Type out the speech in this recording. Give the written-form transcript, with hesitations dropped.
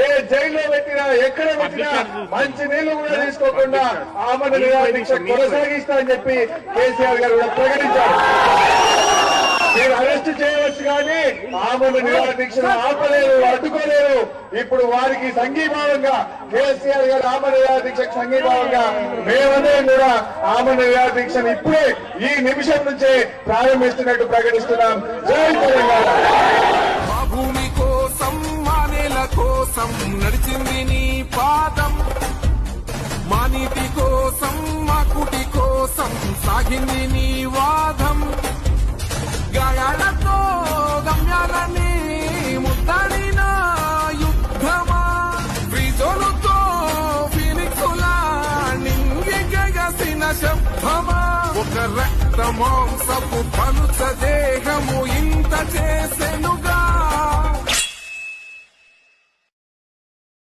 ఏ జైల్లో పెట్టినా ఎక్కడ పెట్టినా మంచి నీళ్లు కూడా తీసుకోకుండా ఆమరణ నిరాహార దీక్ష కొనసాగిస్తా అని చెప్పి కేసీఆర్ గారు కూడా ప్రకటించారు. మీరు అరెస్ట్ చేయవచ్చు కానీ ఆమరణ నిరాహార దీక్షను ఆపలేరు, అడ్డుకోలేరు. ఇప్పుడు వారికి సంఘీభావంగా కేసీఆర్ గారు ఆమరణ నిరాహార దీక్షకు సంఘీభావంగా మేమందరం కూడా ఆమరణ నిరాహార దీక్షను ఇప్పుడే ఈ నిమిషం నుంచే ప్రారంభిస్తున్నట్టు ప్రకటిస్తున్నాం. జై తెలంగాణ. మా భూమి కోసం మా నేల కోసం నడిచింది నీ పాదం, మా నీటి కోసం మా కుటి కోసం సాగింది నీ వాదం. గాయాలతో గమ్యాలని ముద్దడిన యుద్ధమా, ఫ్రీజోలుతో ఫీనిక్సులా నింగి గగసిన శబ్దమా. ఒక రక్త మాంసపు పలుచ దేహము ఇంత చేసే